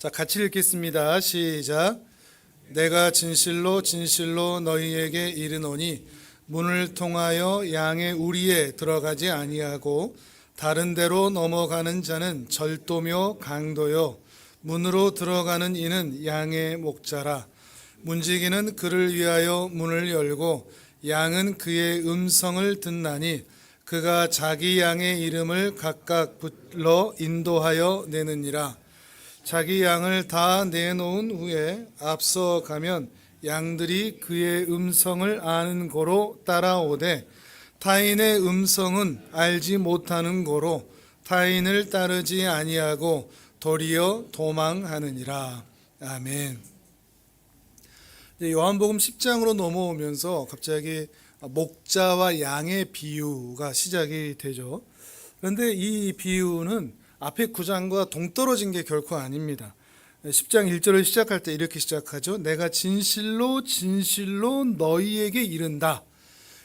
자, 같이 읽겠습니다. 시작. 내가 진실로 진실로 너희에게 이르노니 문을 통하여 양의 우리에 들어가지 아니하고 다른 데로 넘어가는 자는 절도며 강도요 문으로 들어가는 이는 양의 목자라. 문지기는 그를 위하여 문을 열고 양은 그의 음성을 듣나니 그가 자기 양의 이름을 각각 불러 인도하여 내느니라. 자기 양을 다 내놓은 후에 앞서 가면 양들이 그의 음성을 아는 고로 따라오되 타인의 음성은 알지 못하는 고로 타인을 따르지 아니하고 도리어 도망하느니라. 아멘. 요한복음 10장으로 넘어오면서 갑자기 목자와 양의 비유가 시작이 되죠. 그런데 이 비유는 앞에 9장과 동떨어진 게 결코 아닙니다. 10장 1절을 시작할 때 이렇게 시작하죠. 내가 진실로 진실로 너희에게 이른다.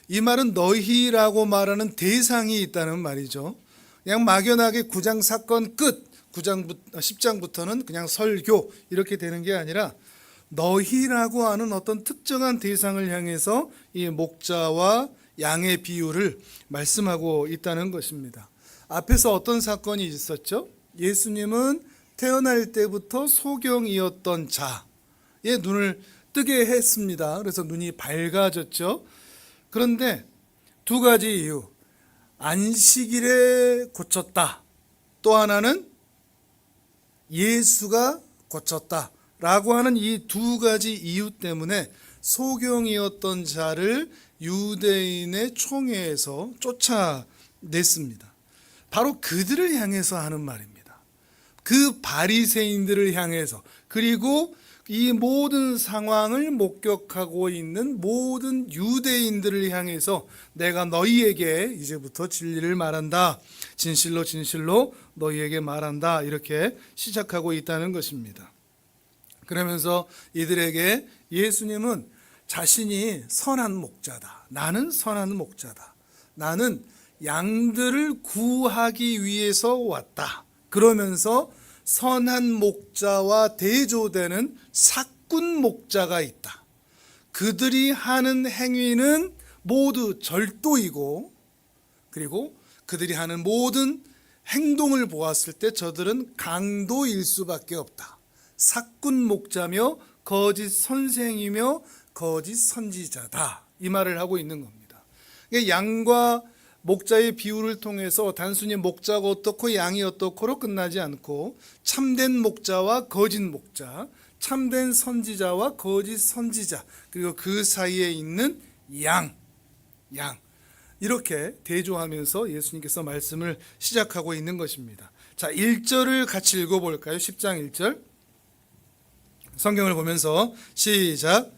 이 말은 너희라고 말하는 대상이 있다는 말이죠. 그냥 막연하게 9장 사건 끝, 10장부터는 그냥 설교 이렇게 되는 게 아니라 너희라고 하는 어떤 특정한 대상을 향해서 이 목자와 양의 비유를 말씀하고 있다는 것입니다. 앞에서 어떤 사건이 있었죠? 예수님은 태어날 때부터 소경이었던 자의 눈을 뜨게 했습니다. 그래서 눈이 밝아졌죠. 그런데 두 가지 이유, 안식일에 고쳤다. 또 하나는 예수가 고쳤다. 라고 하는 이 두 가지 이유 때문에 소경이었던 자를 유대인의 총회에서 쫓아냈습니다. 바로 그들을 향해서 하는 말입니다. 그 바리새인들을 향해서, 그리고 이 모든 상황을 목격하고 있는 모든 유대인들을 향해서 내가 너희에게 이제부터 진리를 말한다. 진실로 진실로 너희에게 말한다. 이렇게 시작하고 있다는 것입니다. 그러면서 이들에게 예수님은 자신이 선한 목자다. 나는 선한 목자다. 나는 양들을 구하기 위해서 왔다. 그러면서 선한 목자와 대조되는 삭군 목자가 있다. 그들이 하는 행위는 모두 절도이고, 그리고 그들이 하는 모든 행동을 보았을 때 저들은 강도일 수밖에 없다. 삭군 목자며 거짓 선생이며 거짓 선지자다. 이 말을 하고 있는 겁니다. 양과 목자의 비유를 통해서 단순히 목자가 어떻고 양이 어떻고로 끝나지 않고 참된 목자와 거짓 목자, 참된 선지자와 거짓 선지자, 그리고 그 사이에 있는 양 이렇게 대조하면서 예수님께서 말씀을 시작하고 있는 것입니다. 자, 1절을 같이 읽어볼까요? 10장 1절 성경을 보면서 시작.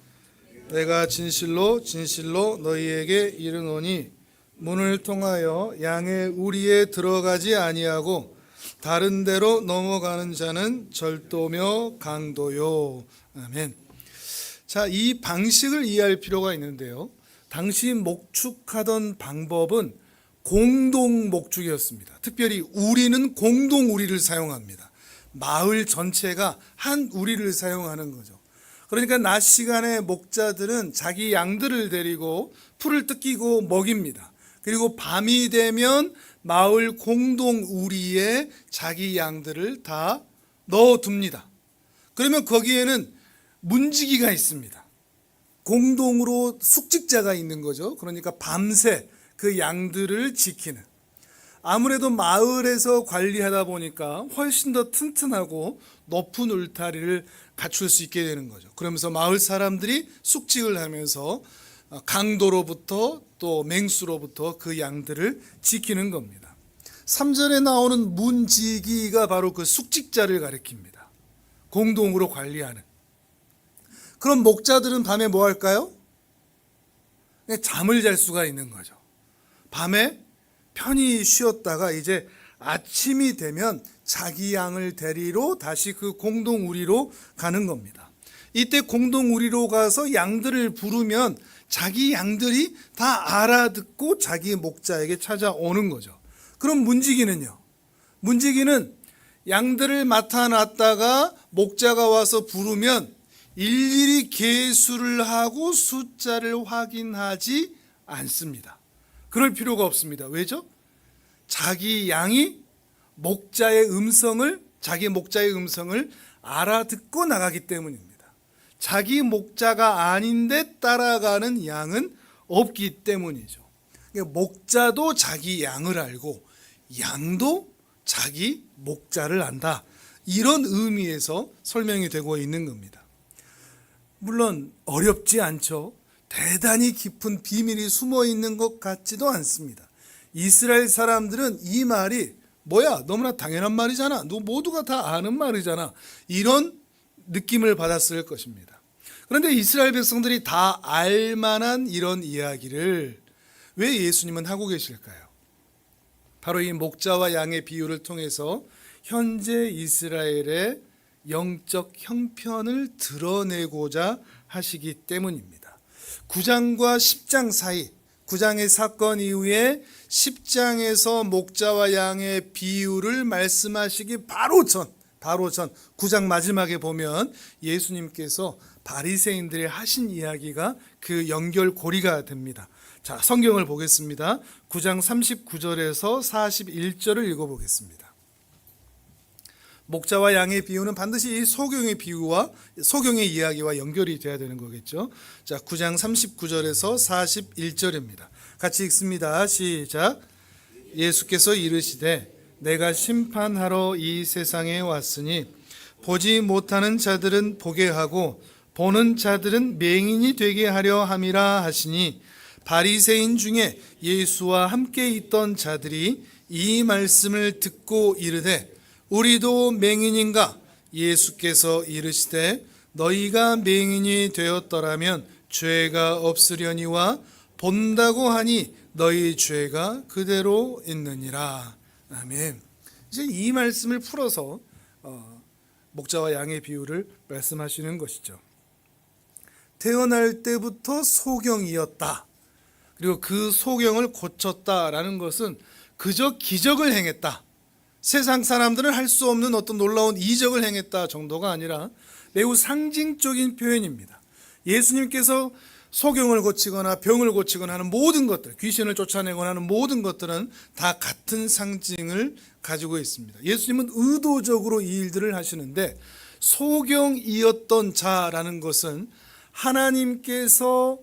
내가 진실로 진실로 너희에게 이르노니 문을 통하여 양의 우리에 들어가지 아니하고 다른 데로 넘어가는 자는 절도며 강도요. 아멘. 자, 이 방식을 이해할 필요가 있는데요. 당시 목축하던 방법은 공동 목축이었습니다. 특별히 우리는 공동 우리를 사용합니다. 마을 전체가 한 우리를 사용하는 거죠. 그러니까 낮 시간에 목자들은 자기 양들을 데리고 풀을 뜯기고 먹입니다. 그리고 밤이 되면 마을 공동 우리에 자기 양들을 다 넣어둡니다. 그러면 거기에는 문지기가 있습니다. 공동으로 숙직자가 있는 거죠. 그러니까 밤새 그 양들을 지키는. 아무래도 마을에서 관리하다 보니까 훨씬 더 튼튼하고 높은 울타리를 갖출 수 있게 되는 거죠. 그러면서 마을 사람들이 숙직을 하면서 강도로부터 또 맹수로부터 그 양들을 지키는 겁니다. 3절에 나오는 문지기가 바로 그 숙직자를 가리킵니다. 공동으로 관리하는. 그럼 목자들은 밤에 뭐 할까요? 잠을 잘 수가 있는 거죠. 밤에 편히 쉬었다가 이제 아침이 되면 자기 양을 데리러 다시 그 공동 우리로 가는 겁니다. 이때 공동 우리로 가서 양들을 부르면 자기 양들이 다 알아듣고 자기 목자에게 찾아오는 거죠. 그럼 문지기는요? 문지기는 양들을 맡아놨다가 목자가 와서 부르면 일일이 계수를 하고 숫자를 확인하지 않습니다. 그럴 필요가 없습니다. 왜죠? 자기 양이 자기 목자의 음성을 알아듣고 나가기 때문입니다. 자기 목자가 아닌데 따라가는 양은 없기 때문이죠. 목자도 자기 양을 알고 양도 자기 목자를 안다. 이런 의미에서 설명이 되고 있는 겁니다. 물론 어렵지 않죠. 대단히 깊은 비밀이 숨어 있는 것 같지도 않습니다. 이스라엘 사람들은 이 말이 뭐야, 너무나 당연한 말이잖아, 너 모두가 다 아는 말이잖아, 이런 느낌을 받았을 것입니다. 그런데 이스라엘 백성들이 다 알만한 이런 이야기를 왜 예수님은 하고 계실까요? 바로 이 목자와 양의 비유를 통해서 현재 이스라엘의 영적 형편을 드러내고자 하시기 때문입니다. 9장과 10장 사이, 9장의 사건 이후에 10장에서 목자와 양의 비유를 말씀하시기 바로 전 9장 마지막에 보면 예수님께서 바리새인들의 하신 이야기가 그 연결고리가 됩니다. 자, 성경을 보겠습니다. 9장 39절에서 41절을 읽어보겠습니다. 목자와 양의 비유는 반드시 이 소경의 이야기와 연결이 돼야 되는 거겠죠. 자, 9장 39절에서 41절입니다. 같이 읽습니다. 시작. 예수께서 이르시되 내가 심판하러 이 세상에 왔으니 보지 못하는 자들은 보게 하고 보는 자들은 맹인이 되게 하려 함이라 하시니, 바리새인 중에 예수와 함께 있던 자들이 이 말씀을 듣고 이르되 우리도 맹인인가? 예수께서 이르시되 너희가 맹인이 되었더라면 죄가 없으려니와 본다고 하니 너희 죄가 그대로 있느니라. 아멘. 이제 이 말씀을 풀어서 목자와 양의 비유를 말씀하시는 것이죠. 태어날 때부터 소경이었다. 그리고 그 소경을 고쳤다라는 것은 그저 기적을 행했다, 세상 사람들은 할 수 없는 어떤 놀라운 이적을 행했다 정도가 아니라 매우 상징적인 표현입니다. 예수님께서 소경을 고치거나 병을 고치거나 하는 모든 것들, 귀신을 쫓아내거나 하는 모든 것들은 다 같은 상징을 가지고 있습니다. 예수님은 의도적으로 이 일들을 하시는데, 소경이었던 자라는 것은 하나님께서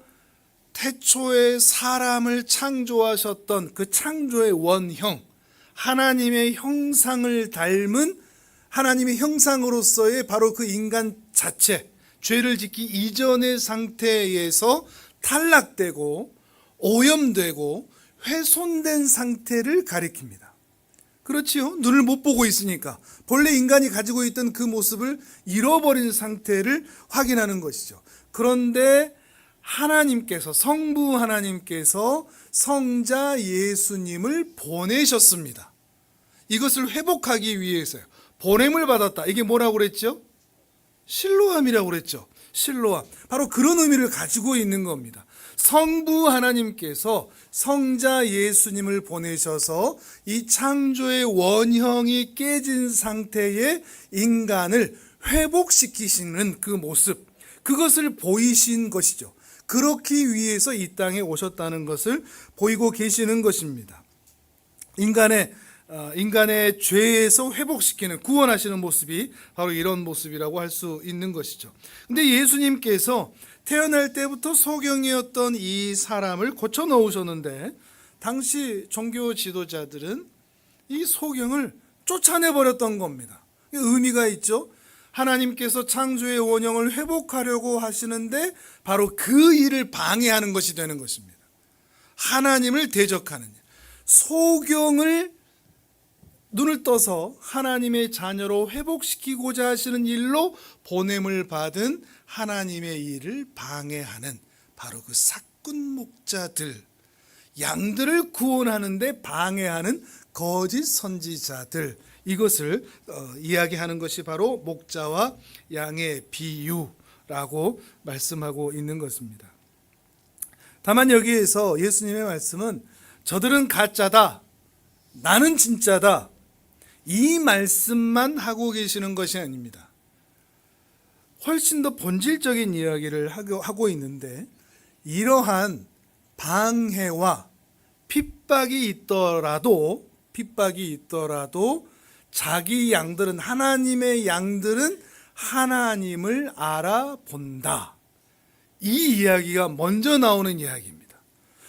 태초에 사람을 창조하셨던 그 창조의 원형, 하나님의 형상을 닮은 하나님의 형상으로서의 바로 그 인간 자체, 죄를 짓기 이전의 상태에서 탈락되고 오염되고 훼손된 상태를 가리킵니다. 그렇지요? 눈을 못 보고 있으니까 본래 인간이 가지고 있던 그 모습을 잃어버린 상태를 확인하는 것이죠. 그런데 하나님께서, 성부 하나님께서 성자 예수님을 보내셨습니다. 이것을 회복하기 위해서요. 보냄을 받았다. 이게 뭐라고 그랬죠? 실로암이라고 그랬죠. 실로암. 바로 그런 의미를 가지고 있는 겁니다. 성부 하나님께서 성자 예수님을 보내셔서 이 창조의 원형이 깨진 상태의 인간을 회복시키시는 그 모습, 그것을 보이신 것이죠. 그렇기 위해서 이 땅에 오셨다는 것을 보이고 계시는 것입니다. 인간의 죄에서 회복시키는, 구원하시는 모습이 바로 이런 모습이라고 할 수 있는 것이죠. 근데 예수님께서 태어날 때부터 소경이었던 이 사람을 고쳐 넣으셨는데, 당시 종교 지도자들은 이 소경을 쫓아내 버렸던 겁니다. 의미가 있죠. 하나님께서 창조의 원형을 회복하려고 하시는데 바로 그 일을 방해하는 것이 되는 것입니다. 하나님을 대적하는 일. 소경을 눈을 떠서 하나님의 자녀로 회복시키고자 하시는 일로 보냄을 받은 하나님의 일을 방해하는 바로 그 사꾼 목자들, 양들을 구원하는데 방해하는 거짓 선지자들, 이것을 이야기하는 것이 바로 목자와 양의 비유라고 말씀하고 있는 것입니다. 다만 여기에서 예수님의 말씀은 저들은 가짜다, 나는 진짜다, 이 말씀만 하고 계시는 것이 아닙니다. 훨씬 더 본질적인 이야기를 하고 있는데, 이러한 방해와 핍박이 있더라도 자기 양들은, 하나님의 양들은 하나님을 알아본다. 이 이야기가 먼저 나오는 이야기입니다.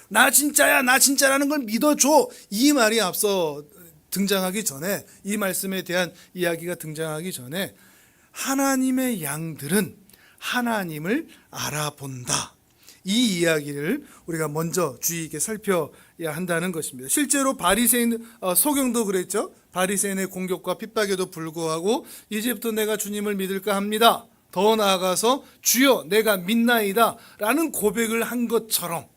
나 진짜야, 나 진짜라는 걸 믿어줘. 이 말이 앞서 등장하기 전에, 이 말씀에 대한 이야기가 등장하기 전에 하나님의 양들은 하나님을 알아본다. 이 이야기를 우리가 먼저 주의 깊게 살펴야 한다는 것입니다. 실제로 바리새인, 소경도 그랬죠. 바리새인의 공격과 핍박에도 불구하고 이제부터 내가 주님을 믿을까 합니다. 더 나아가서 주여 내가 믿나이다 라는 고백을 한 것처럼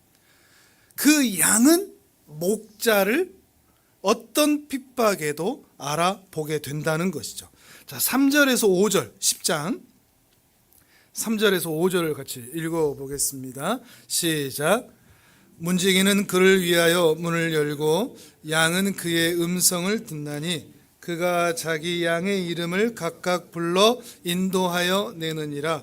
그 양은 목자를 어떤 핍박에도 알아보게 된다는 것이죠. 자, 3절에서 5절 10장 3절에서 5절을 같이 읽어보겠습니다. 시작. 문지기는 그를 위하여 문을 열고 양은 그의 음성을 듣나니 그가 자기 양의 이름을 각각 불러 인도하여 내느니라.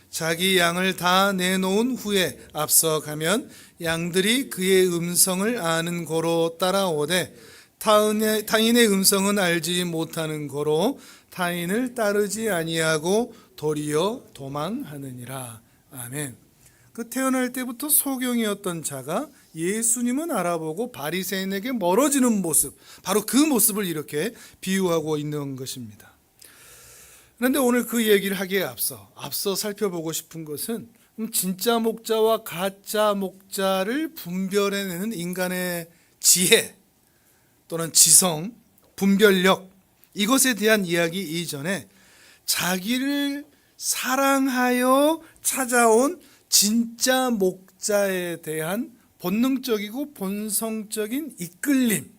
자기 양을 다 내놓은 후에 앞서가면 양들이 그의 음성을 아는 고로 따라오되 타인의 음성은 알지 못하는 고로 타인을 따르지 아니하고 도리어 도망하느니라. 아멘. 그 태어날 때부터 소경이었던 자가 예수님은 알아보고 바리새인에게 멀어지는 모습, 바로 그 모습을 이렇게 비유하고 있는 것입니다. 그런데 오늘 그 얘기를 하기에 앞서 살펴보고 싶은 것은 진짜 목자와 가짜 목자를 분별해내는 인간의 지혜 또는 지성, 분별력, 이것에 대한 이야기 이전에 자기를 사랑하여 찾아온 진짜 목자에 대한 본능적이고 본성적인 이끌림,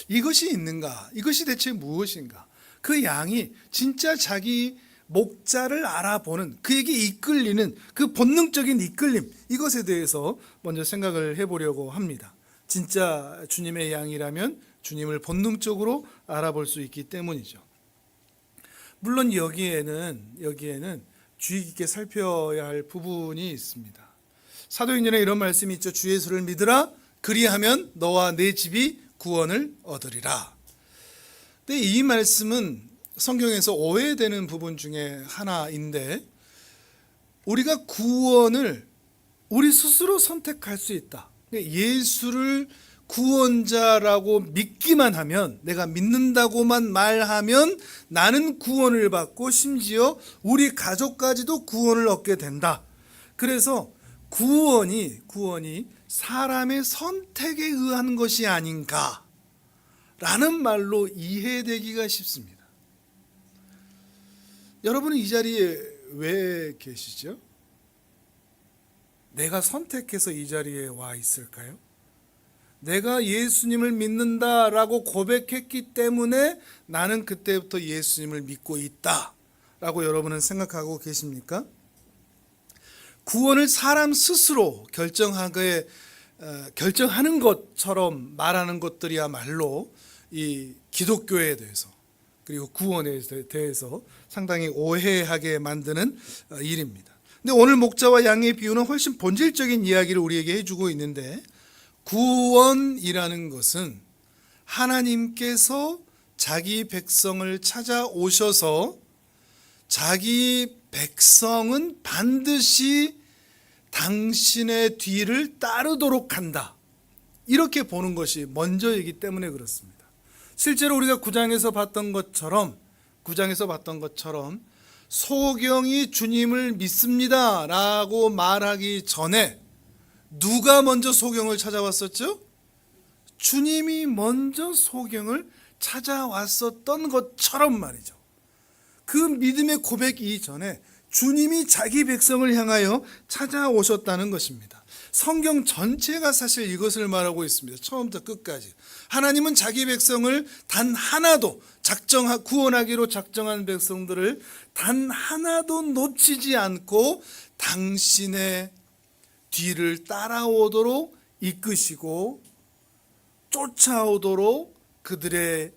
이것이 있는가? 이것이 대체 무엇인가? 그 양이 진짜 자기 목자를 알아보는, 그에게 이끌리는 그 본능적인 이끌림, 이것에 대해서 먼저 생각을 해보려고 합니다. 진짜 주님의 양이라면 주님을 본능적으로 알아볼 수 있기 때문이죠. 물론 여기에는 주의 깊게 살펴야 할 부분이 있습니다. 사도행전에 이런 말씀이 있죠. 주 예수를 믿으라. 그리하면 너와 내 집이 구원을 얻으리라. 근데 이 말씀은 성경에서 오해되는 부분 중에 하나인데, 우리가 구원을 우리 스스로 선택할 수 있다. 예수를 구원자라고 믿기만 하면, 내가 믿는다고만 말하면 나는 구원을 받고 심지어 우리 가족까지도 구원을 얻게 된다. 그래서 구원이 사람의 선택에 의한 것이 아닌가 라는 말로 이해되기가 쉽습니다. 여러분은 이 자리에 왜 계시죠? 내가 선택해서 이 자리에 와 있을까요? 내가 예수님을 믿는다라고 고백했기 때문에 나는 그때부터 예수님을 믿고 있다라고 여러분은 생각하고 계십니까? 구원을 사람 스스로 결정하는 것처럼 말하는 것들이야말로 이 기독교에 대해서, 그리고 구원에 대해서 상당히 오해하게 만드는 일입니다. 근데 오늘 목자와 양의 비유는 훨씬 본질적인 이야기를 우리에게 해주고 있는데, 구원이라는 것은 하나님께서 자기 백성을 찾아오셔서 자기 백성은 반드시 당신의 뒤를 따르도록 한다, 이렇게 보는 것이 먼저이기 때문에 그렇습니다. 실제로 우리가 9장에서 봤던 것처럼 소경이 주님을 믿습니다 라고 말하기 전에 누가 먼저 소경을 찾아왔었죠? 주님이 먼저 소경을 찾아왔었던 것처럼 말이죠. 그 믿음의 고백 이전에 주님이 자기 백성을 향하여 찾아오셨다는 것입니다. 성경 전체가 사실 이것을 말하고 있습니다. 처음부터 끝까지. 하나님은 자기 백성을 단 하나도 구원하기로 작정한 백성들을 단 하나도 놓치지 않고 당신의 뒤를 따라오도록 이끄시고 쫓아오도록 그들의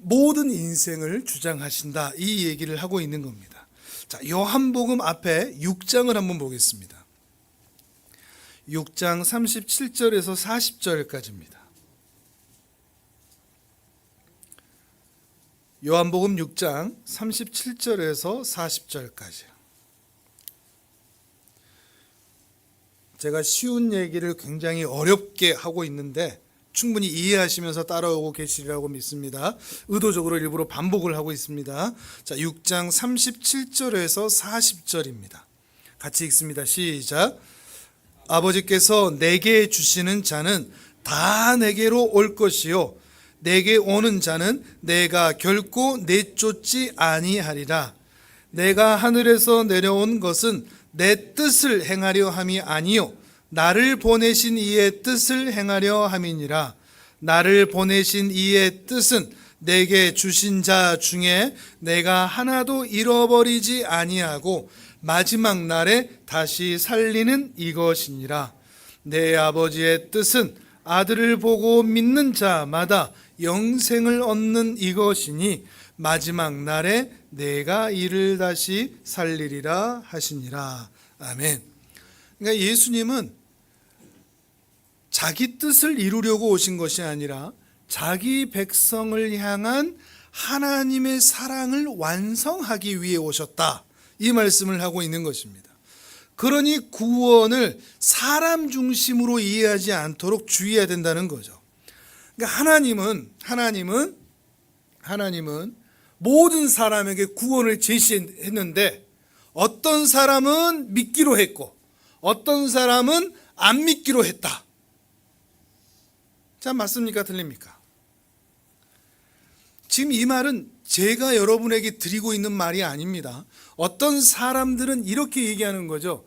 모든 인생을 주장하신다, 이 얘기를 하고 있는 겁니다. 자, 요한복음 앞에 6장을 한번 보겠습니다. 6장 37절에서 40절까지입니다. 요한복음 6장 37절에서 40절까지. 제가 쉬운 얘기를 굉장히 어렵게 하고 있는데 충분히 이해하시면서 따라오고 계시리라고 믿습니다. 의도적으로 일부러 반복을 하고 있습니다. 자, 6장 37절에서 40절입니다. 같이 읽습니다. 시작. 아버지께서 내게 주시는 자는 다 내게로 올 것이요 내게 오는 자는 내가 결코 내쫓지 아니하리라. 내가 하늘에서 내려온 것은 내 뜻을 행하려 함이 아니요 나를 보내신 이의 뜻을 행하려 함이니라. 나를 보내신 이의 뜻은 내게 주신 자 중에 내가 하나도 잃어버리지 아니하고 마지막 날에 다시 살리는 이것이니라. 내 아버지의 뜻은 아들을 보고 믿는 자마다 영생을 얻는 이것이니 마지막 날에 내가 이를 다시 살리리라 하시니라. 아멘. 그러니까 예수님은 자기 뜻을 이루려고 오신 것이 아니라 자기 백성을 향한 하나님의 사랑을 완성하기 위해 오셨다, 이 말씀을 하고 있는 것입니다. 그러니 구원을 사람 중심으로 이해하지 않도록 주의해야 된다는 거죠. 그러니까 하나님은 모든 사람에게 구원을 제시했는데 어떤 사람은 믿기로 했고 어떤 사람은 안 믿기로 했다. 자, 맞습니까? 틀립니까? 지금 이 말은 제가 여러분에게 드리고 있는 말이 아닙니다. 어떤 사람들은 이렇게 얘기하는 거죠.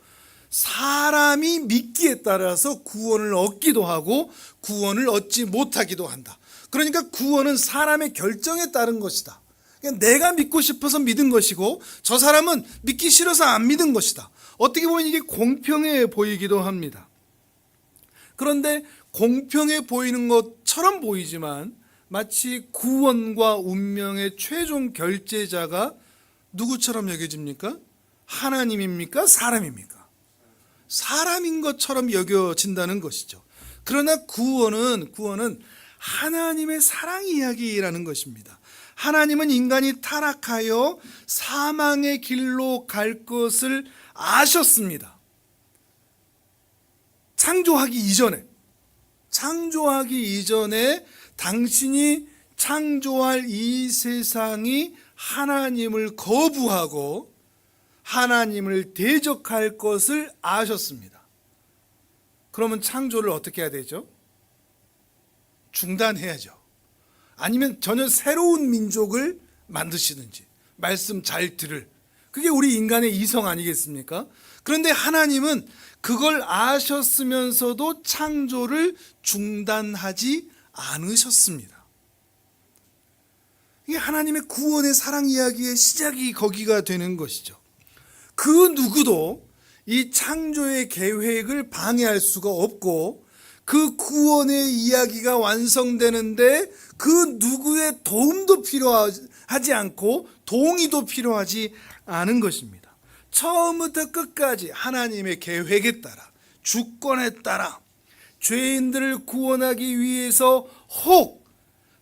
사람이 믿기에 따라서 구원을 얻기도 하고 구원을 얻지 못하기도 한다. 그러니까 구원은 사람의 결정에 따른 것이다. 내가 믿고 싶어서 믿은 것이고 저 사람은 믿기 싫어서 안 믿은 것이다. 어떻게 보면 이게 공평해 보이기도 합니다. 그런데 공평해 보이는 것처럼 보이지만 마치 구원과 운명의 최종 결제자가 누구처럼 여겨집니까? 하나님입니까? 사람입니까? 사람인 것처럼 여겨진다는 것이죠. 그러나 구원은 하나님의 사랑 이야기라는 것입니다. 하나님은 인간이 타락하여 사망의 길로 갈 것을 아셨습니다. 창조하기 이전에 당신이 창조할 이 세상이 하나님을 거부하고 하나님을 대적할 것을 아셨습니다. 그러면 창조를 어떻게 해야 되죠? 중단해야죠. 아니면 전혀 새로운 민족을 만드시든지, 말씀 잘 들을, 그게 우리 인간의 이성 아니겠습니까? 그런데 하나님은 그걸 아셨으면서도 창조를 중단하지 않으셨습니다. 이게 하나님의 구원의 사랑 이야기의 시작이 거기가 되는 것이죠. 그 누구도 이 창조의 계획을 방해할 수가 없고 그 구원의 이야기가 완성되는데 그 누구의 도움도 필요하지 않고 동의도 필요하지 않은 것입니다. 처음부터 끝까지 하나님의 계획에 따라, 주권에 따라 죄인들을 구원하기 위해서 혹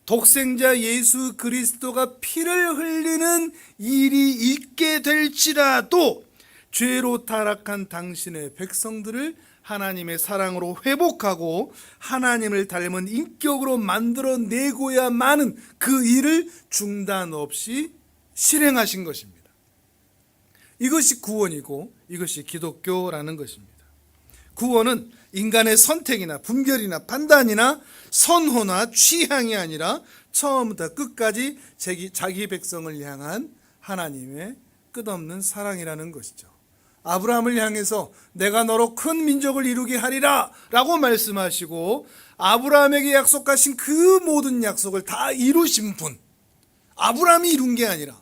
독생자 예수 그리스도가 피를 흘리는 일이 있게 될지라도 죄로 타락한 당신의 백성들을 하나님의 사랑으로 회복하고 하나님을 닮은 인격으로 만들어내고야만은 그 일을 중단 없이 실행하신 것입니다. 이것이 구원이고 이것이 기독교라는 것입니다. 구원은 인간의 선택이나 분별이나 판단이나 선호나 취향이 아니라 처음부터 끝까지 자기 백성을 향한 하나님의 끝없는 사랑이라는 것이죠. 아브라함을 향해서 내가 너로 큰 민족을 이루게 하리라 라고 말씀하시고 아브라함에게 약속하신 그 모든 약속을 다 이루신 분, 아브라함이 이룬 게 아니라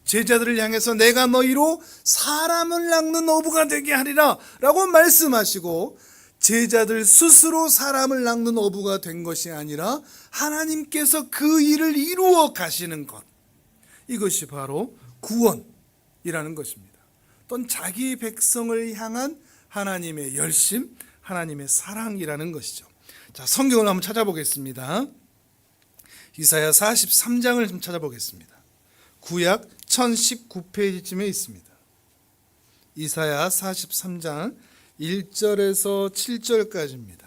제자들을 향해서 내가 너희로 사람을 낳는 어부가 되게 하리라 라고 말씀하시고 제자들 스스로 사람을 낚는 어부가 된 것이 아니라 하나님께서 그 일을 이루어 가시는 것, 이것이 바로 구원이라는 것입니다. 또는 자기 백성을 향한 하나님의 열심, 하나님의 사랑이라는 것이죠. 자, 성경을 한번 찾아보겠습니다. 이사야 43장을 좀 찾아보겠습니다. 구약 1019페이지쯤에 있습니다. 이사야 43장 1절에서 7절까지입니다.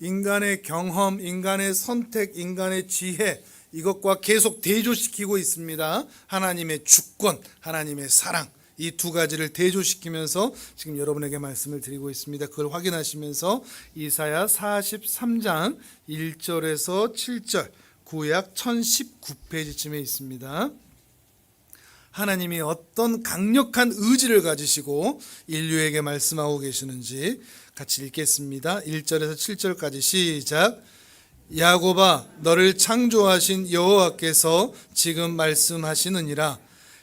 인간의 경험, 인간의 선택, 인간의 지혜, 이것과 계속 대조시키고 있습니다. 하나님의 주권, 하나님의 사랑, 이 두 가지를 대조시키면서 지금 여러분에게 말씀을 드리고 있습니다. 그걸 확인하시면서 이사야 43장 1절에서 7절, 구약 1019페이지쯤에 있습니다. 하나님이 어떤 강력한 의지를 가지시고 인류에게 말씀하고 계시는지 같이 읽겠습니다. 1절에서 7절까지 시작. 야곱아, 너를 창조하신 여호와께서 지금 말씀하시느니라.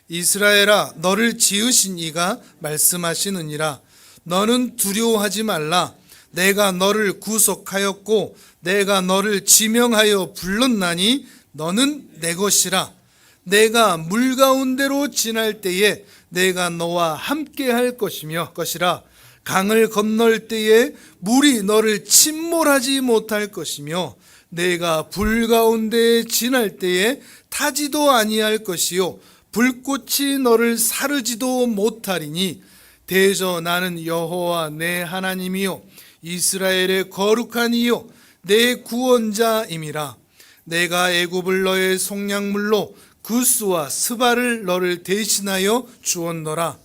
이스라엘아, 너를 지으신 이가 말씀하시느니라. 너는 두려워하지 말라. 내가 너를 구속하였고 내가 너를 지명하여 불렀나니 너는 내 것이라. 내가 물 가운데로 지날 때에 내가 너와 함께 할 것이라. 강을 건널 때에 물이 너를 침몰하지 못할 것이며 내가 불 가운데 지날 때에 타지도 아니할 것이요 불꽃이 너를 사르지도 못하리니 대저 나는 여호와 내 하나님이요 이스라엘의 거룩한 이요 내 구원자임이라. 내가 애굽을 너의 속량물로 구스와 스바를 너를 대신하여 주었노라.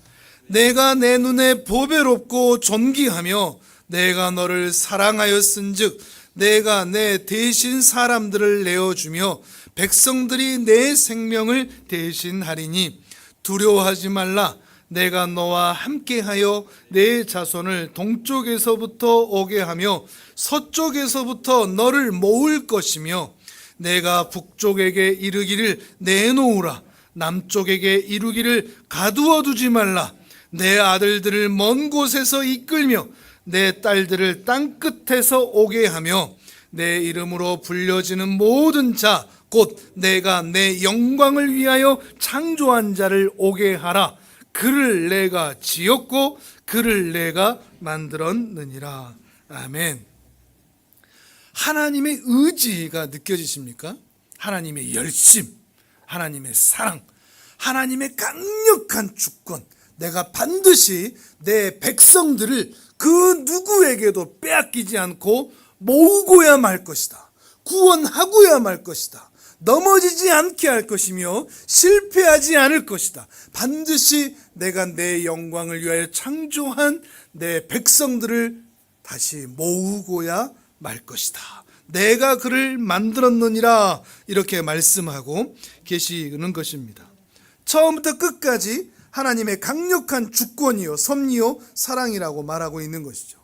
내가 내 눈에 보배롭고 존귀하며 내가 너를 사랑하였은즉 내가 내 대신 사람들을 내어주며 백성들이 내 생명을 대신하리니 두려워하지 말라. 내가 너와 함께하여 내 자손을 동쪽에서부터 오게 하며 서쪽에서부터 너를 모을 것이며 내가 북쪽에게 이르기를 내놓으라. 남쪽에게 이르기를 가두어 두지 말라. 내 아들들을 먼 곳에서 이끌며 내 딸들을 땅끝에서 오게 하며 내 이름으로 불려지는 모든 자 곧 내가 내 영광을 위하여 창조한 자를 오게 하라. 그를 내가 지었고 그를 내가 만들었느니라. 아멘. 하나님의 의지가 느껴지십니까? 하나님의 열심, 하나님의 사랑, 하나님의 강력한 주권. 내가 반드시 내 백성들을 그 누구에게도 빼앗기지 않고 모으고야 말 것이다. 구원하고야 말 것이다. 넘어지지 않게 할 것이며 실패하지 않을 것이다. 반드시 내가 내 영광을 위하여 창조한 내 백성들을 다시 모으고야 말 것이다. 내가 그를 만들었느니라. 이렇게 말씀하고 계시는 것입니다. 처음부터 끝까지 하나님의 강력한 주권이요 섭리요 사랑이라고 말하고 있는 것이죠.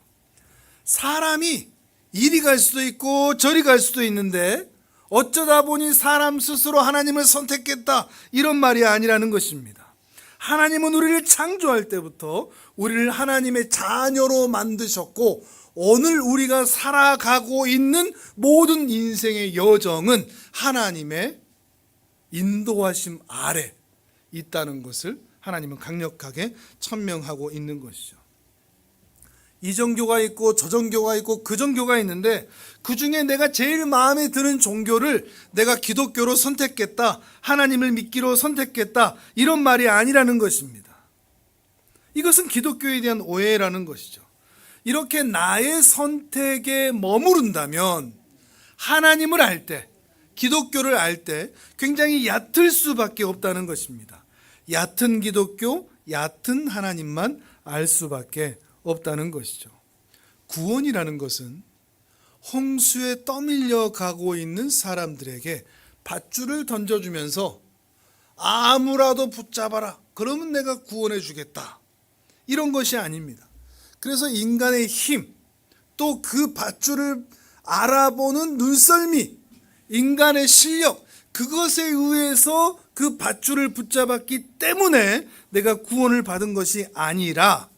사람이 이리 갈 수도 있고 저리 갈 수도 있는데 어쩌다 보니 사람 스스로 하나님을 선택했다, 이런 말이 아니라는 것입니다. 하나님은 우리를 창조할 때부터 우리를 하나님의 자녀로 만드셨고 오늘 우리가 살아가고 있는 모든 인생의 여정은 하나님의 인도하심 아래 있다는 것을 하나님은 강력하게 천명하고 있는 것이죠. 이 종교가 있고 저 종교가 있고 그 종교가 있는데 그 중에 내가 제일 마음에 드는 종교를 내가 기독교로 선택했다, 하나님을 믿기로 선택했다, 이런 말이 아니라는 것입니다. 이것은 기독교에 대한 오해라는 것이죠. 이렇게 나의 선택에 머무른다면 하나님을 알 때, 기독교를 알 때 굉장히 얕을 수밖에 없다는 것입니다. 얕은 기독교, 얕은 하나님만 알 수밖에 없다는 것이죠. 구원이라는 것은 홍수에 떠밀려 가고 있는 사람들에게 밧줄을 던져주면서 아무라도 붙잡아라, 그러면 내가 구원해 주겠다, 이런 것이 아닙니다. 그래서 인간의 힘, 또 그 밧줄을 알아보는 눈썰미, 인간의 실력, 그것에 의해서 그 밧줄을 붙잡았기 때문에 내가 구원을 받은 것이 아니라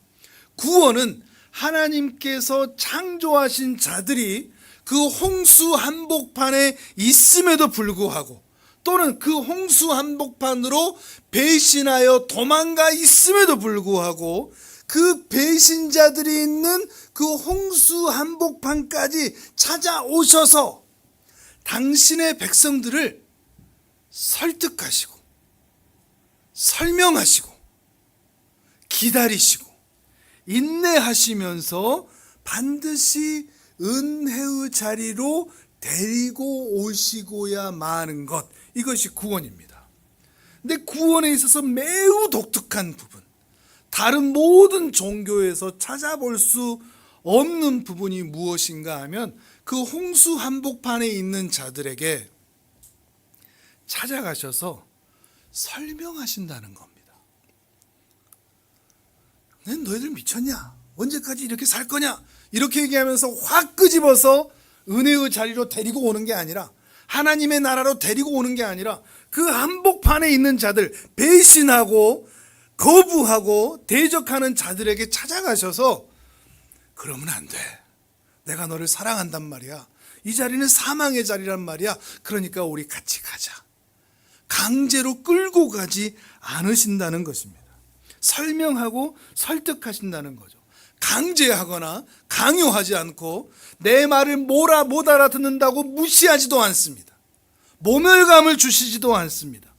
구원은 하나님께서 창조하신 자들이 그 홍수 한복판에 있음에도 불구하고, 또는 그 홍수 한복판으로 배신하여 도망가 있음에도 불구하고, 그 배신자들이 있는 그 홍수 한복판까지 찾아오셔서 당신의 백성들을 설득하시고 설명하시고 기다리시고 인내하시면서 반드시 은혜의 자리로 데리고 오시고야 마는 것, 이것이 구원입니다. 근데 구원에 있어서 매우 독특한 부분, 다른 모든 종교에서 찾아볼 수 없는 부분이 무엇인가 하면, 그 홍수 한복판에 있는 자들에게 찾아가셔서 설명하신다는 겁니다. 너희들 미쳤냐? 언제까지 이렇게 살 거냐? 이렇게 얘기하면서 확 끄집어서 은혜의 자리로 데리고 오는 게 아니라, 하나님의 나라로 데리고 오는 게 아니라, 그 한복판에 있는 자들, 배신하고 거부하고 대적하는 자들에게 찾아가셔서, 그러면 안 돼. 내가 너를 사랑한단 말이야. 이 자리는 사망의 자리란 말이야. 그러니까 우리 같이 가자. 강제로 끌고 가지 않으신다는 것입니다. 설명하고 설득하신다는 거죠. 강제하거나 강요하지 않고, 내 말을 못 알아듣는다고 무시하지도 않습니다. 모멸감을 주시지도 않습니다.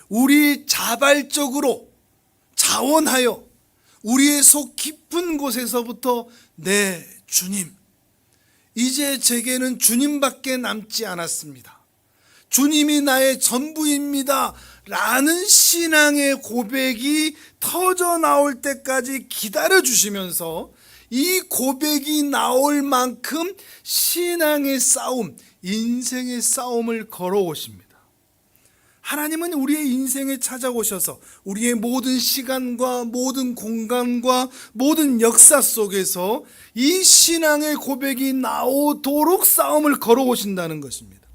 우리 자발적으로 자원하여 우리의 속 깊은 곳에서부터, 네 주님, 이제 제게는 주님밖에 남지 않았습니다. 주님이 나의 전부입니다 라는 신앙의 고백이 터져 나올 때까지 기다려 주시면서, 이 고백이 나올 만큼 신앙의 싸움, 인생의 싸움을 걸어오십니다. 하나님은 우리의 인생에 찾아오셔서 우리의 모든 시간과 모든 공간과 모든 역사 속에서 이 신앙의 고백이 나오도록 싸움을 걸어오신다는 것입니다.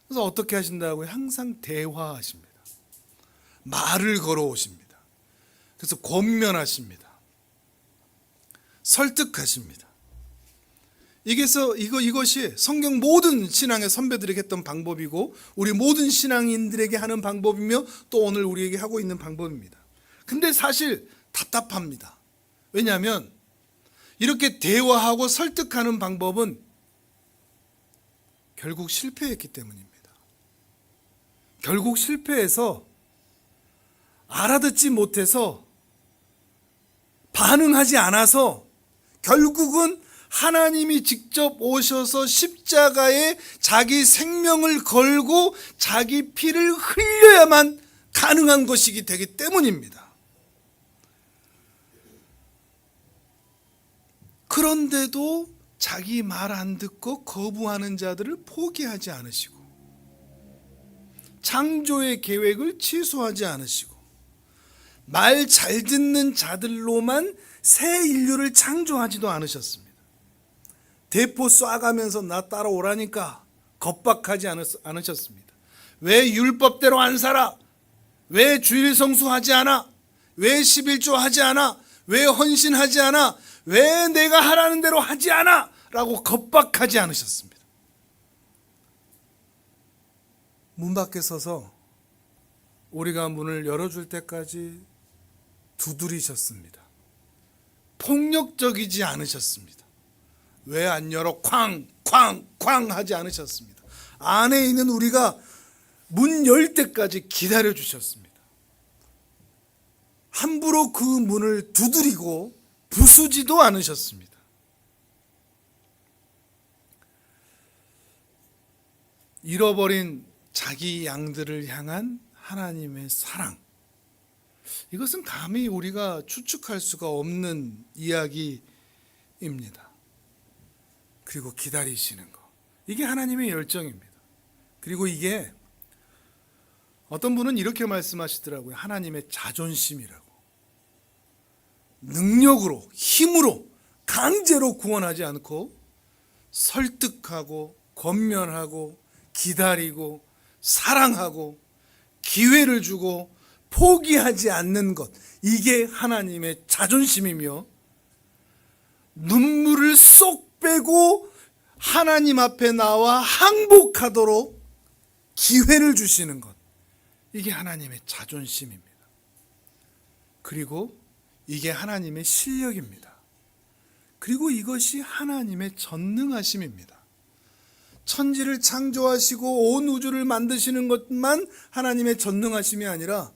그래서 어떻게 하신다고요? 항상 대화하십니다. 말을 걸어오십니다. 그래서 권면하십니다. 설득하십니다. 이것이 성경 모든 신앙의 선배들에게 했던 방법이고, 우리 모든 신앙인들에게 하는 방법이며, 또 오늘 우리에게 하고 있는 방법입니다. 근데 사실 답답합니다. 왜냐하면 이렇게 대화하고 설득하는 방법은 결국 실패했기 때문입니다. 결국 실패해서, 알아듣지 못해서, 반응하지 않아서, 결국은 하나님이 직접 오셔서 십자가에 자기 생명을 걸고 자기 피를 흘려야만 가능한 것이기 되기 때문입니다. 그런데도 자기 말 안 듣고 거부하는 자들을 포기하지 않으시고, 창조의 계획을 취소하지 않으시고, 말 잘 듣는 자들로만 새 인류를 창조하지도 않으셨습니다. 대포 쏴가면서 나 따라오라니까 겁박하지 않으셨습니다. 왜 율법대로 안 살아? 왜 주일 성수하지 않아? 왜 11조 하지 않아? 왜 헌신하지 않아? 왜 내가 하라는 대로 하지 않아? 라고 겁박하지 않으셨습니다. 문 밖에 서서 우리가 문을 열어줄 때까지 두드리셨습니다. 폭력적이지 않으셨습니다. 왜 안 열어? 쾅 하지 않으셨습니다. 안에 있는 우리가 문 열 때까지 기다려 주셨습니다. 함부로 그 문을 두드리고 부수지도 않으셨습니다. 잃어버린 자기 양들을 향한 하나님의 사랑, 이것은 감히 우리가 추측할 수가 없는 이야기입니다. 그리고 기다리시는 것, 이게 하나님의 열정입니다. 그리고 이게 어떤 분은 이렇게 말씀하시더라고요. 하나님의 자존심이라고. 능력으로, 힘으로, 강제로 구원하지 않고 설득하고 권면하고 기다리고 사랑하고 기회를 주고 포기하지 않는 것, 이게 하나님의 자존심이며 눈물을 쏙 빼고 하나님 앞에 나와 항복하도록 기회를 주시는 것, 이게 하나님의 자존심입니다. 그리고 이게 하나님의 실력입니다. 그리고 이것이 하나님의 전능하심입니다. 천지를 창조하시고 온 우주를 만드시는 것만 하나님의 전능하심이 아니라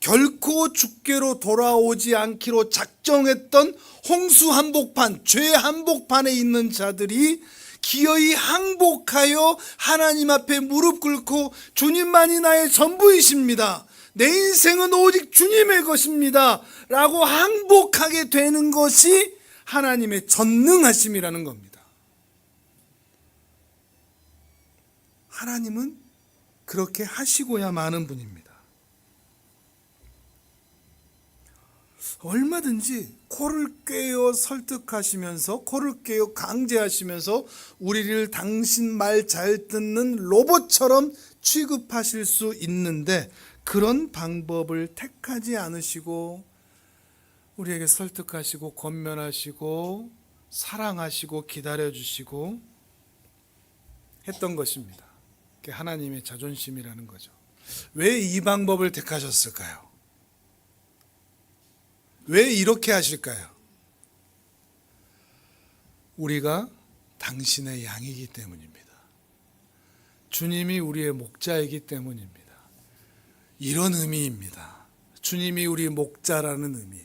결코 죽게로 돌아오지 않기로 작정했던 홍수 한복판, 죄 한복판에 있는 자들이 기어이 항복하여 하나님 앞에 무릎 꿇고 주님만이 나의 전부이십니다, 내 인생은 오직 주님의 것입니다 라고 항복하게 되는 것이 하나님의 전능하심이라는 겁니다. 하나님은 그렇게 하시고야 마는 분입니다. 얼마든지 코를 꿰어 설득하시면서, 코를 꿰어 강제하시면서 우리를 당신 말 잘 듣는 로봇처럼 취급하실 수 있는데, 그런 방법을 택하지 않으시고 우리에게 설득하시고 권면하시고 사랑하시고 기다려주시고 했던 것입니다. 그게 하나님의 자존심이라는 거죠. 왜 이 방법을 택하셨을까요? 왜 이렇게 하실까요? 우리가 당신의 양이기 때문입니다. 주님이 우리의 목자이기 때문입니다. 이런 의미입니다. 주님이 우리 목자라는 의미,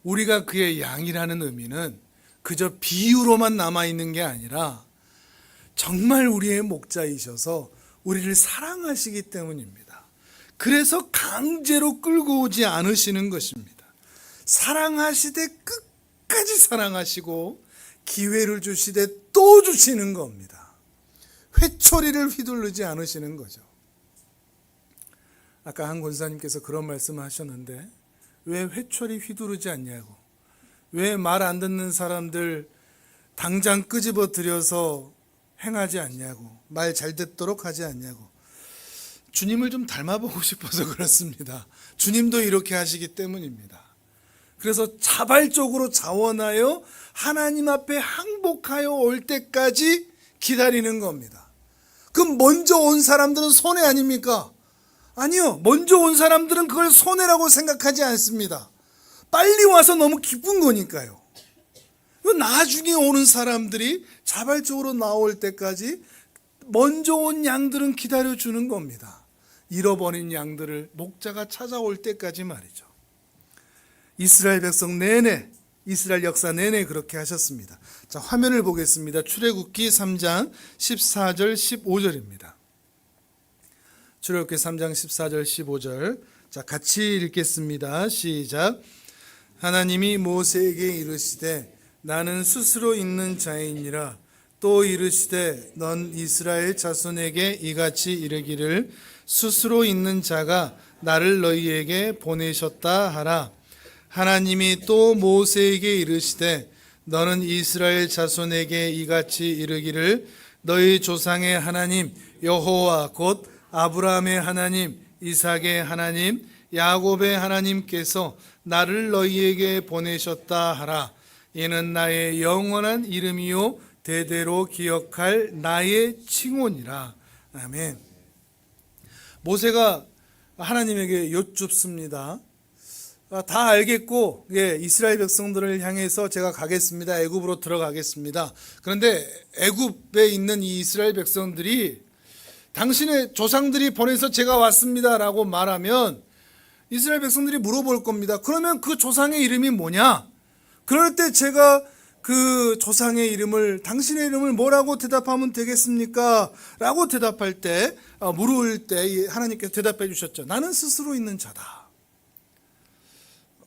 우리가 그의 양이라는 의미는 그저 비유로만 남아있는 게 아니라 정말 우리의 목자이셔서 우리를 사랑하시기 때문입니다. 그래서 강제로 끌고 오지 않으시는 것입니다. 사랑하시되 끝까지 사랑하시고 기회를 주시되 또 주시는 겁니다. 회초리를 휘두르지 않으시는 거죠. 아까 한 권사님께서 그런 말씀을 하셨는데, 왜 회초리 휘두르지 않냐고, 왜 말 안 듣는 사람들 당장 끄집어 들여서 행하지 않냐고, 말 잘 듣도록 하지 않냐고. 주님을 좀 닮아보고 싶어서 그렇습니다. 주님도 이렇게 하시기 때문입니다. 그래서 자발적으로 자원하여 하나님 앞에 항복하여 올 때까지 기다리는 겁니다. 그럼 먼저 온 사람들은 손해 아닙니까? 아니요, 먼저 온 사람들은 그걸 손해라고 생각하지 않습니다. 빨리 와서 너무 기쁜 거니까요. 나중에 오는 사람들이 자발적으로 나올 때까지 먼저 온 양들은 기다려주는 겁니다. 잃어버린 양들을 목자가 찾아올 때까지 말이죠. 이스라엘 백성 내내, 이스라엘 역사 내내 그렇게 하셨습니다. 자, 화면을 보겠습니다. 출애굽기 3장 14절 15절입니다. 출애굽기 3장 14절 15절. 자, 같이 읽겠습니다. 시작. 하나님이 모세에게 이르시되 나는 스스로 있는 자이니라. 또 이르시되 넌 이스라엘 자손에게 이같이 이르기를 스스로 있는 자가 나를 너희에게 보내셨다 하라. 하나님이 또 모세에게 이르시되 너는 이스라엘 자손에게 이같이 이르기를 너희 조상의 하나님 여호와 곧 아브라함의 하나님, 이삭의 하나님, 야곱의 하나님께서 나를 너희에게 보내셨다 하라. 이는 나의 영원한 이름이요 대대로 기억할 나의 칭호니라. 아멘. 모세가 하나님에게 여쭙습니다. 다 알겠고, 이스라엘 백성들을 향해서 제가 가겠습니다. 애굽으로 들어가겠습니다. 그런데 애굽에 있는 이 이스라엘 백성들이 당신의 조상들이 보내서 제가 왔습니다 라고 말하면 이스라엘 백성들이 물어볼 겁니다. 그러면 그 조상의 이름이 뭐냐? 그럴 때 제가 그 조상의 이름을, 당신의 이름을 뭐라고 대답하면 되겠습니까? 라고 대답할 때, 물을 때 하나님께서 대답해 주셨죠. 나는 스스로 있는 자다.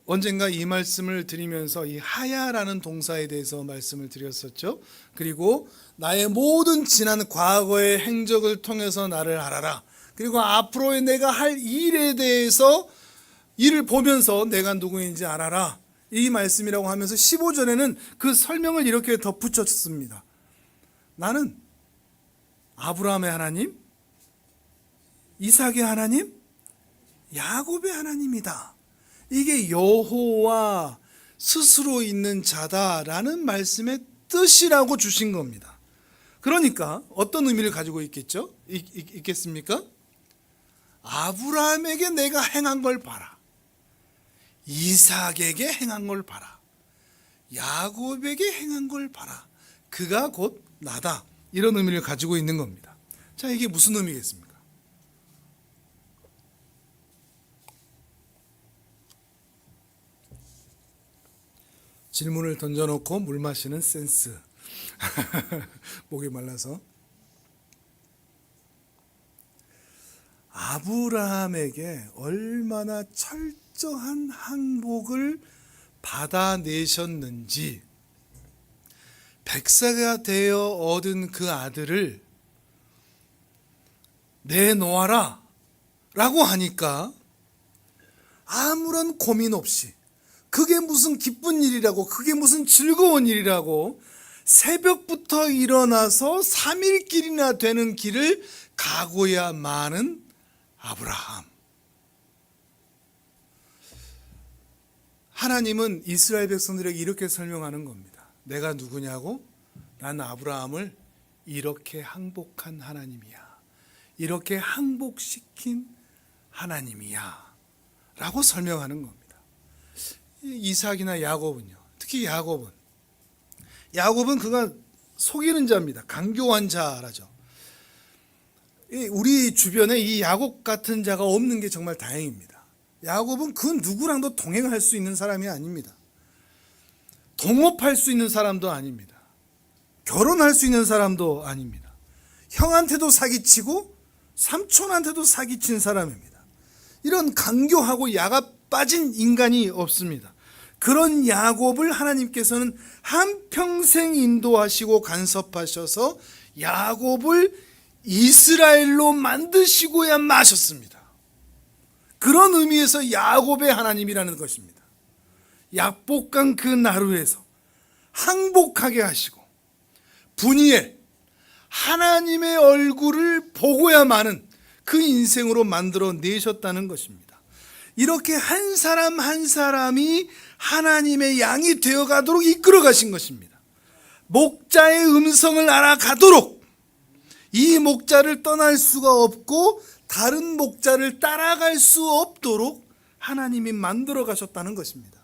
언젠가 이 말씀을 드리면서 이 하야라는 동사에 대해서 말씀을 드렸었죠. 그리고 나의 모든 지난 과거의 행적을 통해서 나를 알아라. 그리고 앞으로의 내가 할 일에 대해서 일을 보면서 내가 누구인지 알아라. 이 말씀이라고 하면서 15절에는 그 설명을 이렇게 덧붙였습니다. 나는 아브라함의 하나님, 이삭의 하나님, 야곱의 하나님이다. 이게 여호와, 스스로 있는 자다라는 말씀의 뜻이라고 주신 겁니다. 그러니까 어떤 의미를 가지고 있겠습니까? 아브라함에게 내가 행한 걸 봐라. 이삭에게 행한 걸 봐라. 야곱에게 행한 걸 봐라. 그가 곧 나다. 이런 의미를 가지고 있는 겁니다. 자, 이게 무슨 의미겠습니까? 질문을 던져놓고 물 마시는 센스. 목이 말라서. 아브라함에게 얼마나 철저한 항복을 받아내셨는지, 백세가 되어 얻은 그 아들을 내놓아라 라고 하니까 아무런 고민 없이, 그게 무슨 기쁜 일이라고, 그게 무슨 즐거운 일이라고 새벽부터 일어나서 3일길이나 되는 길을 가고야 마는 아브라함. 하나님은 이스라엘 백성들에게 이렇게 설명하는 겁니다. 내가 누구냐고? 난 아브라함을 이렇게 항복한 하나님이야. 이렇게 항복시킨 하나님이야. 라고 설명하는 겁니다. 이삭이나 야곱은요. 특히 야곱은 그가 속이는 자입니다. 강교한 자라죠. 우리 주변에 이 야곱 같은 자가 없는 게 정말 다행입니다. 야곱은 그 누구랑도 동행할 수 있는 사람이 아닙니다. 동업할 수 있는 사람도 아닙니다. 결혼할 수 있는 사람도 아닙니다. 형한테도 사기치고 삼촌한테도 사기친 사람입니다. 이런 강교하고 야가 빠진 인간이 없습니다. 그런 야곱을 하나님께서는 한평생 인도하시고 간섭하셔서 야곱을 이스라엘로 만드시고야 마셨습니다. 그런 의미에서 야곱의 하나님이라는 것입니다. 약복강 그 나루에서 항복하게 하시고 분이엘, 하나님의 얼굴을 보고야마는 그 인생으로 만들어 내셨다는 것입니다. 이렇게 한 사람 한 사람이 하나님의 양이 되어가도록 이끌어 가신 것입니다. 목자의 음성을 알아가도록, 이 목자를 떠날 수가 없고 다른 목자를 따라갈 수 없도록 하나님이 만들어 가셨다는 것입니다.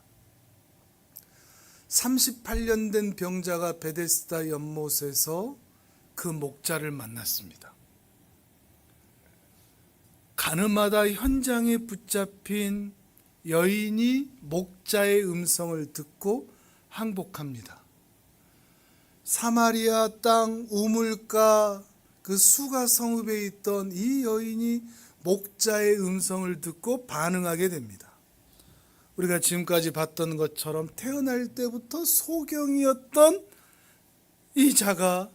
38년 된 병자가 베데스다 연못에서 그 목자를 만났습니다. 가늠하다 현장에 붙잡힌 여인이 목자의 음성을 듣고 항복합니다. 사마리아 땅 우물가 그 수가 성읍에 있던 이 여인이 목자의 음성을 듣고 반응하게 됩니다. 우리가 지금까지 봤던 것처럼 태어날 때부터 소경이었던 이 자가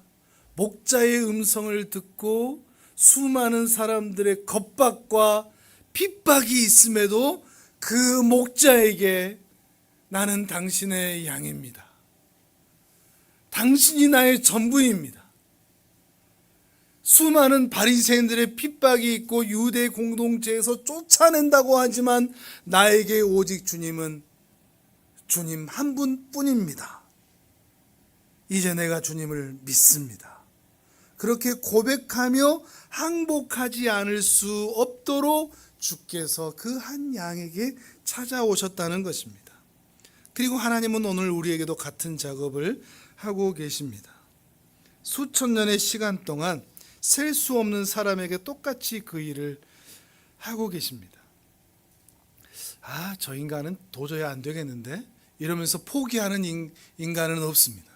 목자의 음성을 듣고 수많은 사람들의 겁박과 핍박이 있음에도 그 목자에게 나는 당신의 양입니다. 당신이 나의 전부입니다. 수많은 바리새인들의 핍박이 있고 유대 공동체에서 쫓아낸다고 하지만 나에게 오직 주님은 주님 한 분뿐입니다. 이제 내가 주님을 믿습니다. 그렇게 고백하며 항복하지 않을 수 없도록 주께서 그 한 양에게 찾아오셨다는 것입니다. 그리고 하나님은 오늘 우리에게도 같은 작업을 하고 계십니다. 수천 년의 시간 동안 셀 수 없는 사람에게 똑같이 그 일을 하고 계십니다. 저 인간은 도저히 안 되겠는데? 이러면서 포기하는 인간은 없습니다.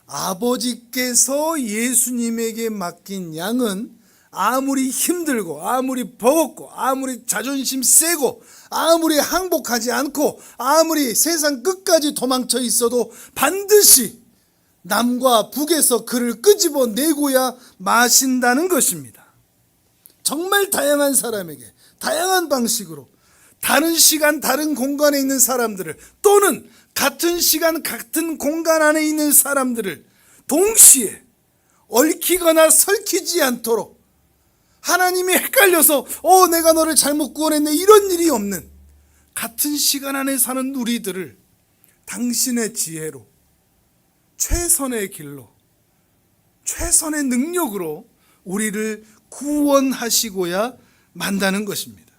아버지께서 예수님에게 맡긴 양은 아무리 힘들고 아무리 버겁고 아무리 자존심 세고 아무리 항복하지 않고 아무리 세상 끝까지 도망쳐 있어도 반드시 남과 북에서 그를 끄집어내고야 마신다는 것입니다. 정말 다양한 사람에게 다양한 방식으로 다른 시간 다른 공간에 있는 사람들을, 또는 같은 시간 같은 공간 안에 있는 사람들을 동시에 얽히거나 설키지 않도록, 하나님이 헷갈려서 내가 너를 잘못 구원했네 이런 일이 없는, 같은 시간 안에 사는 우리들을 당신의 지혜로, 최선의 길로, 최선의 능력으로 우리를 구원하시고야 만다는 것입니다.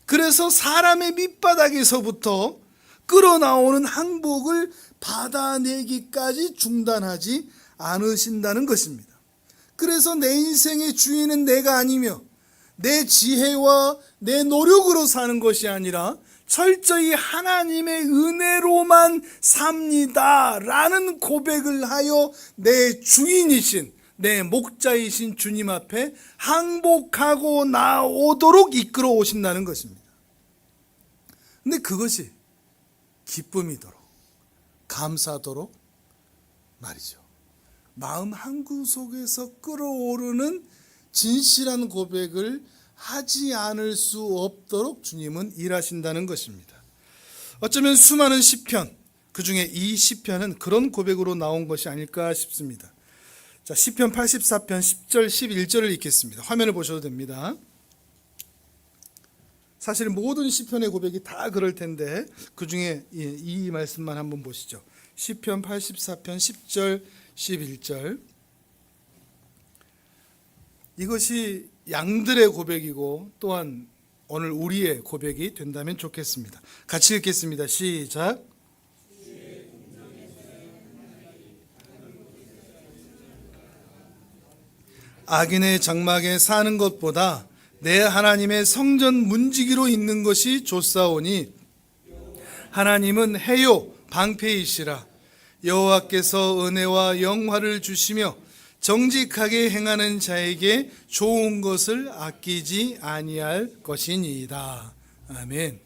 그래서 사람의 밑바닥에서부터 끌어나오는 항복을 받아내기까지 중단하지 않으신다는 것입니다. 그래서 내 인생의 주인은 내가 아니며 내 지혜와 내 노력으로 사는 것이 아니라 철저히 하나님의 은혜로만 삽니다 라는 고백을 하여 내 주인이신, 내 목자이신 주님 앞에 항복하고 나오도록 이끌어 오신다는 것입니다. 근데 그것이 기쁨이도록, 감사도록 말이죠. 마음 한구석에서 끌어오르는 진실한 고백을 하지 않을 수 없도록 주님은 일하신다는 것입니다. 어쩌면 수많은 시편, 그 중에 이 시편은 그런 고백으로 나온 것이 아닐까 싶습니다. 자, 시편 84편 10절 11절을 읽겠습니다. 화면을 보셔도 됩니다. 사실 모든 시편의 고백이 다 그럴 텐데 그 중에 이 말씀만 한번 보시죠. 시편 84편 10절 11절. 이것이 양들의 고백이고 또한 오늘 우리의 고백이 된다면 좋겠습니다. 같이 읽겠습니다. 시작. 악인의 장막에 사는 것보다 내 하나님의 성전 문지기로 있는 것이 좋사오니 하나님은 해요 방패이시라. 여호와께서 은혜와 영화를 주시며 정직하게 행하는 자에게 좋은 것을 아끼지 아니할 것이니이다. 아멘.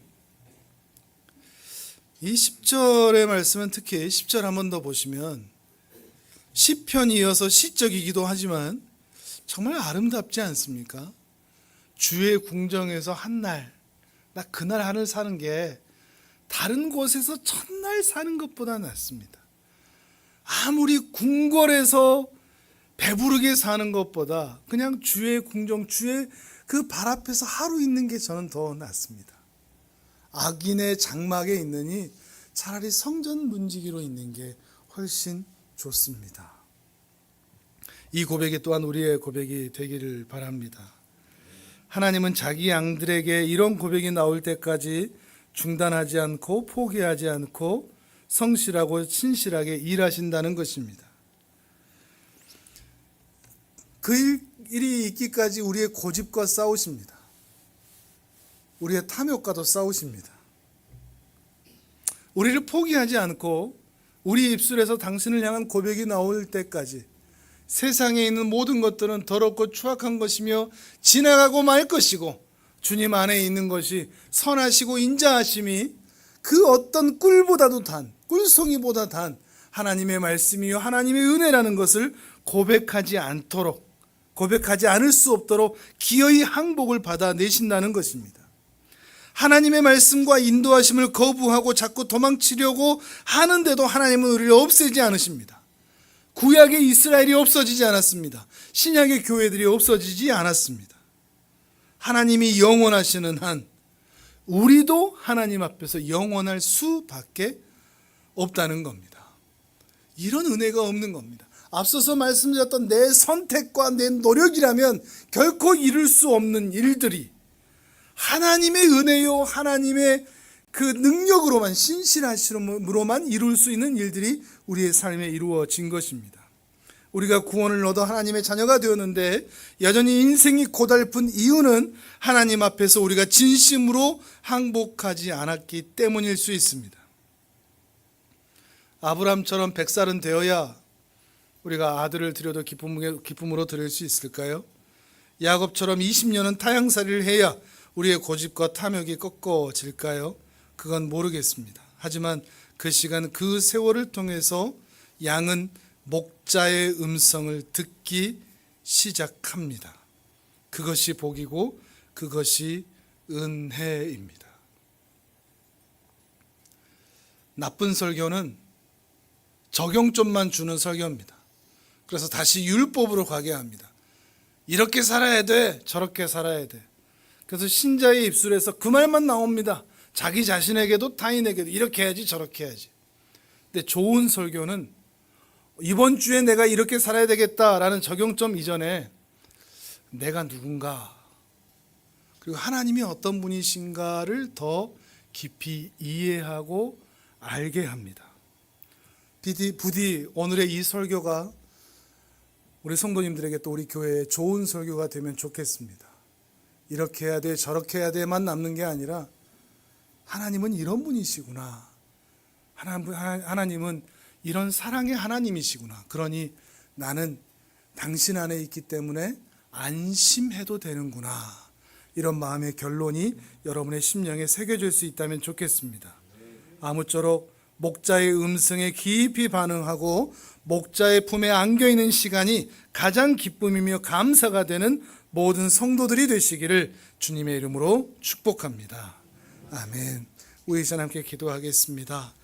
이 10절의 말씀은 특히 10절 한 번 더 보시면 시편이어서 시적이기도 하지만 정말 아름답지 않습니까? 주의 궁정에서 한날, 나 그날 하늘 사는 게 다른 곳에서 첫날 사는 것보다 낫습니다. 아무리 궁궐에서 배부르게 사는 것보다 그냥 주의 궁정, 주의 그 발 앞에서 하루 있는 게 저는 더 낫습니다. 악인의 장막에 있느니 차라리 성전 문지기로 있는 게 훨씬 좋습니다. 이 고백이 또한 우리의 고백이 되기를 바랍니다. 하나님은 자기 양들에게 이런 고백이 나올 때까지 중단하지 않고 포기하지 않고 성실하고 신실하게 일하신다는 것입니다. 그 일이 있기까지 우리의 고집과 싸우십니다. 우리의 탐욕과도 싸우십니다. 우리를 포기하지 않고 우리 입술에서 당신을 향한 고백이 나올 때까지 세상에 있는 모든 것들은 더럽고 추악한 것이며 지나가고 말 것이고 주님 안에 있는 것이 선하시고 인자하심이 그 어떤 꿀보다도 단, 꿀송이보다 단 하나님의 말씀이요 하나님의 은혜라는 것을 고백하지 않도록, 고백하지 않을 수 없도록 기어이 항복을 받아내신다는 것입니다. 하나님의 말씀과 인도하심을 거부하고 자꾸 도망치려고 하는데도 하나님은 우리를 없애지 않으십니다. 구약의 이스라엘이 없어지지 않았습니다. 신약의 교회들이 없어지지 않았습니다. 하나님이 영원하시는 한 우리도 하나님 앞에서 영원할 수밖에 없다는 겁니다. 이런 은혜가 없는 겁니다. 앞서서 말씀드렸던 내 선택과 내 노력이라면 결코 이룰 수 없는 일들이 하나님의 은혜요 하나님의 그 능력으로만, 신실하심으로만 이룰 수 있는 일들이 우리의 삶에 이루어진 것입니다. 우리가 구원을 얻어 하나님의 자녀가 되었는데 여전히 인생이 고달픈 이유는 하나님 앞에서 우리가 진심으로 항복하지 않았기 때문일 수 있습니다. 아브람처럼 100살은 되어야 우리가 아들을 드려도 기쁨으로 드릴 수 있을까요? 야곱처럼 20년은 타향살이를 해야 우리의 고집과 탐욕이 꺾어질까요? 그건 모르겠습니다. 하지만 그 시간, 그 세월을 통해서 양은 목자의 음성을 듣기 시작합니다. 그것이 복이고 그것이 은혜입니다. 나쁜 설교는 적용점만 주는 설교입니다. 그래서 다시 율법으로 가게 합니다. 이렇게 살아야 돼, 저렇게 살아야 돼. 그래서 신자의 입술에서 그 말만 나옵니다. 자기 자신에게도 타인에게도 이렇게 해야지 저렇게 해야지. 근데 좋은 설교는 이번 주에 내가 이렇게 살아야 되겠다라는 적용점 이전에 내가 누군가, 그리고 하나님이 어떤 분이신가를 더 깊이 이해하고 알게 합니다. 부디 오늘의 이 설교가 우리 성도님들에게 또 우리 교회에 좋은 설교가 되면 좋겠습니다. 이렇게 해야 돼, 저렇게 해야 돼만 남는 게 아니라 하나님은 이런 분이시구나. 하나님은 이런 사랑의 하나님이시구나. 그러니 나는 당신 안에 있기 때문에 안심해도 되는구나. 이런 마음의 결론이 여러분의 심령에 새겨질 수 있다면 좋겠습니다. 아무쪼록 목자의 음성에 깊이 반응하고 목자의 품에 안겨있는 시간이 가장 기쁨이며 감사가 되는 모든 성도들이 되시기를 주님의 이름으로 축복합니다. 아멘. 우리 이 시간 함께 기도하겠습니다.